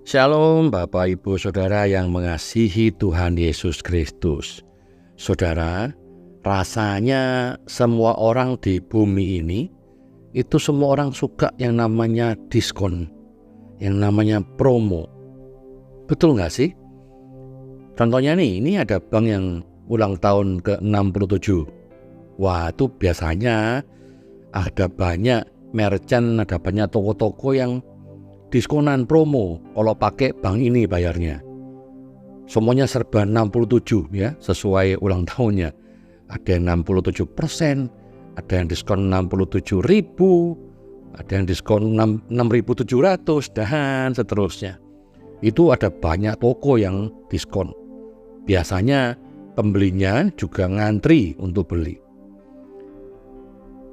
Shalom Bapak Ibu Saudara yang mengasihi Tuhan Yesus Kristus. Saudara, rasanya semua orang di bumi ini itu semua orang suka yang namanya diskon, yang namanya promo. Betul nggak sih? Contohnya nih, ini ada bank yang ulang tahun ke-67. Wah, itu biasanya ada banyak merchant, ada banyak toko-toko yang diskonan promo kalau pakai bank ini bayarnya. Semuanya serba 67 ya, sesuai ulang tahunnya. Ada yang 67%, ada yang diskon 67.000, ada yang diskon 6.700 dan seterusnya. Itu ada banyak toko yang diskon. Biasanya pembelinya juga ngantri untuk beli.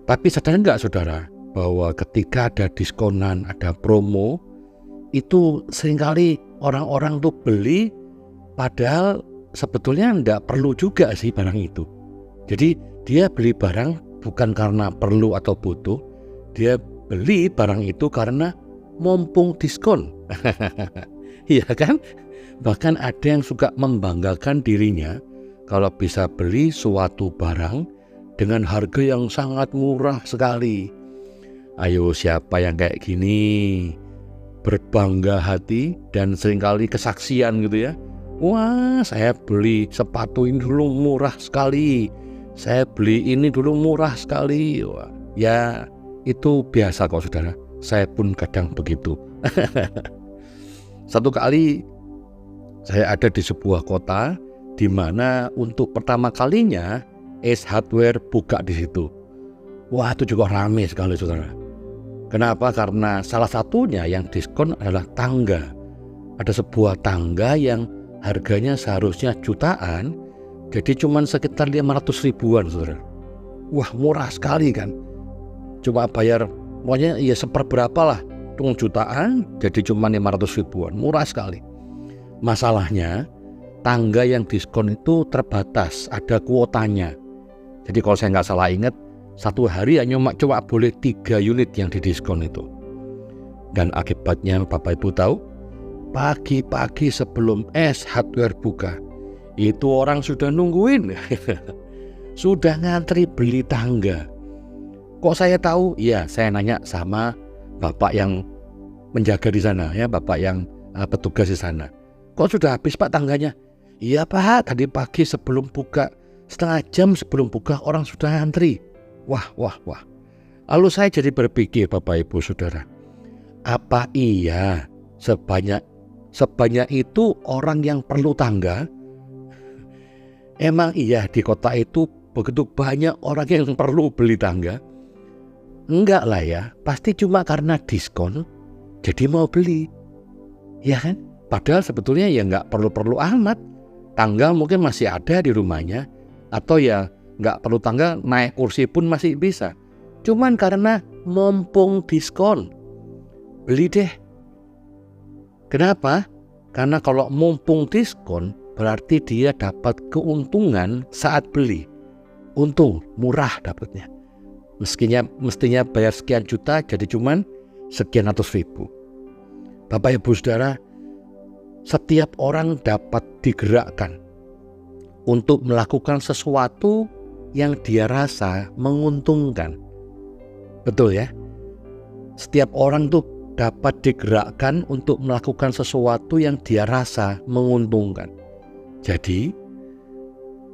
Tapi sadar nggak saudara, bahwa ketika ada diskonan, ada promo, itu seringkali orang-orang tuh beli padahal sebetulnya enggak perlu juga sih barang itu. Jadi dia beli barang bukan karena perlu atau butuh, dia beli barang itu karena mumpung diskon. Iya kan? Bahkan ada yang suka membanggakan dirinya kalau bisa beli suatu barang dengan harga yang sangat murah sekali. Ayo, siapa yang kayak gini? Berbangga hati dan seringkali kesaksian gitu ya. Wah, saya beli sepatu ini dulu murah sekali, saya beli ini dulu murah sekali. Wah, ya itu biasa kok saudara, saya pun kadang begitu. Satu kali saya ada di sebuah kota di mana untuk pertama kalinya Ace Hardware buka di situ. Wah, itu juga ramai sekali saudara. Kenapa? Karena salah satunya yang diskon adalah tangga. Ada sebuah tangga yang harganya seharusnya jutaan, jadi cuma sekitar 500 ribuan saudara. Wah, murah sekali kan. Cuma bayar, pokoknya ya seperberapa lah, hitung jutaan jadi cuma 500 ribuan, murah sekali. Masalahnya tangga yang diskon itu terbatas, ada kuotanya. Jadi kalau saya nggak salah ingat, satu hari hanya cuma boleh 3 unit yang didiskon itu. Dan akibatnya Bapak Ibu tahu, pagi-pagi sebelum Ace Hardware buka, itu orang sudah nungguin. Sudah ngantri beli tangga. Kok saya tahu? Ya, saya nanya sama Bapak yang menjaga di sana ya, Bapak yang petugas di sana. Kok sudah habis Pak tangganya? Iya Pak, tadi pagi sebelum buka, setengah jam sebelum buka orang sudah ngantri. Wah. Lalu saya jadi berpikir Bapak Ibu Saudara, apa iya sebanyak itu orang yang perlu tangga? Emang iya di kota itu begitu banyak orang yang perlu beli tangga? Enggak lah ya, pasti cuma karena diskon jadi mau beli. Ya kan? Padahal sebetulnya ya nggak perlu-perlu amat. Tangga mungkin masih ada di rumahnya, atau ya nggak perlu tangga, naik kursi pun masih bisa. Cuman karena mumpung diskon, beli deh. Kenapa? Karena kalau mumpung diskon berarti dia dapat keuntungan saat beli. Untung, murah dapatnya. Mestinya bayar sekian juta jadi cuman sekian ratus ribu. Bapak Ibu Saudara, setiap orang dapat digerakkan untuk melakukan sesuatu yang dia rasa menguntungkan. Betul ya? Setiap orang tuh dapat digerakkan untuk melakukan sesuatu yang dia rasa menguntungkan. Jadi,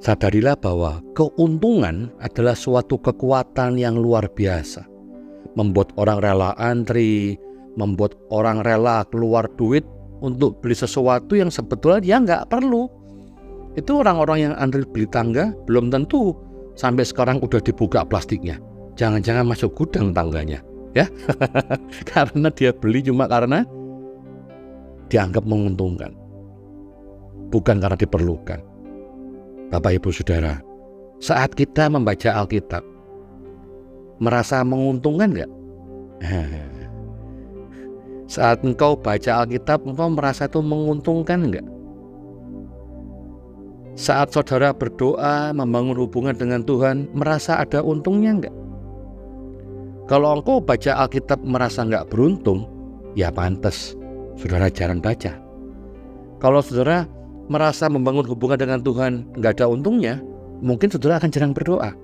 sadarilah bahwa keuntungan adalah suatu kekuatan yang luar biasa. Membuat orang rela antri, membuat orang rela keluar duit untuk beli sesuatu yang sebetulnya dia nggak perlu. Itu orang-orang yang antri beli tangga belum tentu sampai sekarang udah dibuka plastiknya. Jangan-jangan masuk gudang tangganya, ya. Karena dia beli cuma karena dianggap menguntungkan, bukan karena diperlukan. Bapak Ibu Saudara, saat kita membaca Alkitab, merasa menguntungkan nggak? Saat engkau baca Alkitab, engkau merasa itu menguntungkan nggak? Saat saudara berdoa, membangun hubungan dengan Tuhan, merasa ada untungnya enggak? Kalau engkau baca Alkitab merasa enggak beruntung, ya pantas. saudara jarang baca. Kalau saudara merasa membangun hubungan dengan Tuhan nggak ada untungnya, mungkin saudara akan jarang berdoa.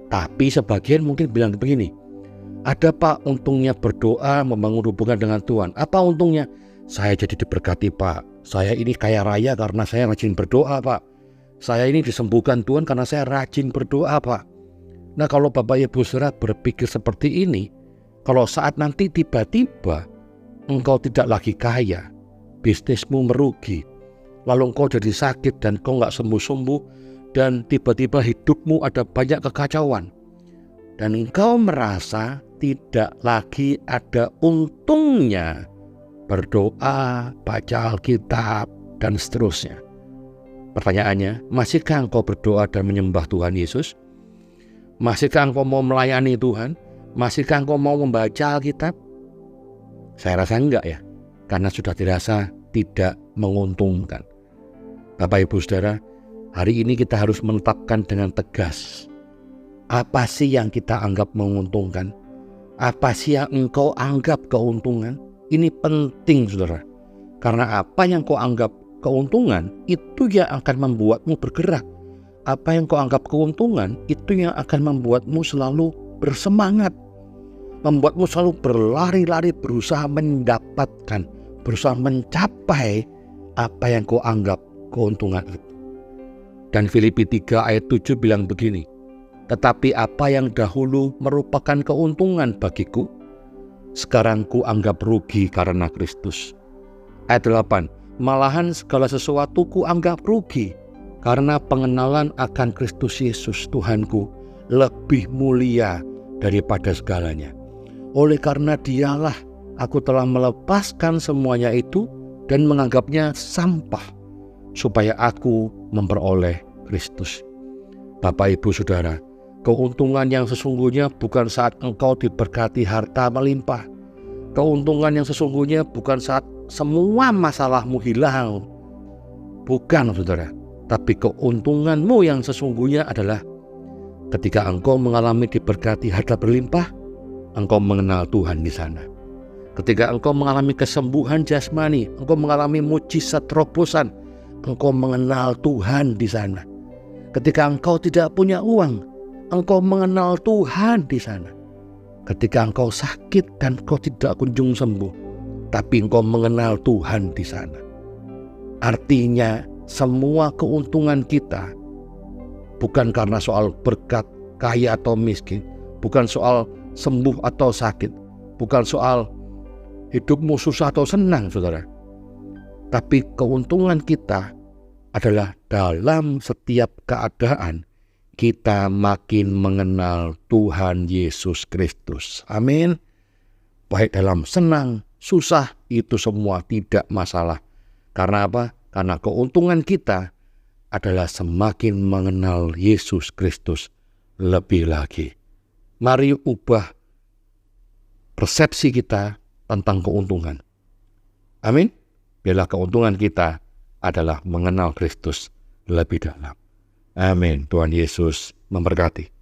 Tapi sebagian mungkin bilang begini, ada Pak untungnya berdoa membangun hubungan dengan Tuhan. Apa untungnya? Saya jadi diberkati Pak. Saya ini kaya raya karena saya rajin berdoa Pak. Saya ini disembuhkan Tuhan karena saya rajin berdoa Pak. Nah kalau Bapak Ibu Saudara berpikir seperti ini, kalau saat nanti tiba-tiba engkau tidak lagi kaya, bisnismu merugi, lalu engkau jadi sakit dan engkau gak sembuh-sembuh, dan tiba-tiba hidupmu ada banyak kekacauan, dan engkau merasa tidak lagi ada untungnya berdoa, baca Alkitab, dan seterusnya. Pertanyaannya, masihkah engkau berdoa dan menyembah Tuhan Yesus? Masihkah engkau mau melayani Tuhan? Masihkah engkau mau membaca Alkitab? Saya rasa enggak ya, karena sudah dirasa tidak menguntungkan. Bapak Ibu Saudara, hari ini kita harus menetapkan dengan tegas, apa sih yang kita anggap menguntungkan? Apa sih yang engkau anggap keuntungan? Ini penting saudara, karena apa yang kau anggap keuntungan itu yang akan membuatmu bergerak. Apa yang kau anggap keuntungan itu yang akan membuatmu selalu bersemangat, membuatmu selalu berlari-lari berusaha mendapatkan, berusaha mencapai apa yang kau anggap keuntungan itu. Dan Filipi 3 ayat 7 bilang begini, tetapi apa yang dahulu merupakan keuntungan bagiku, sekarang ku anggap rugi karena Kristus. Ayat 8, malahan segala sesuatu ku anggap rugi karena pengenalan akan Kristus Yesus Tuhanku lebih mulia daripada segalanya. Oleh karena dialah aku telah melepaskan semuanya itu dan menganggapnya sampah, supaya aku memperoleh Kristus. Bapak Ibu Saudara, keuntungan yang sesungguhnya bukan saat engkau diberkati harta melimpah. Keuntungan yang sesungguhnya bukan saat semua masalahmu hilang. Bukan saudara. Tapi keuntunganmu yang sesungguhnya adalah ketika engkau mengalami diberkati harta berlimpah, engkau mengenal Tuhan di sana. Ketika engkau mengalami kesembuhan jasmani, engkau mengalami mujizat terobosan, engkau mengenal Tuhan di sana. Ketika engkau tidak punya uang, engkau mengenal Tuhan di sana. Ketika engkau sakit dan engkau tidak kunjung sembuh, tapi engkau mengenal Tuhan di sana. Artinya semua keuntungan kita bukan karena soal berkat, kaya atau miskin, bukan soal sembuh atau sakit, bukan soal hidupmu susah atau senang saudara. Tapi keuntungan kita adalah dalam setiap keadaan kita makin mengenal Tuhan Yesus Kristus. Amin. Baik dalam senang, susah, itu semua tidak masalah. Karena apa? Karena keuntungan kita adalah semakin mengenal Yesus Kristus lebih lagi. Mari ubah persepsi kita tentang keuntungan. Amin. Biarlah keuntungan kita adalah mengenal Kristus lebih dalam. Amin. Tuhan Yesus memberkati.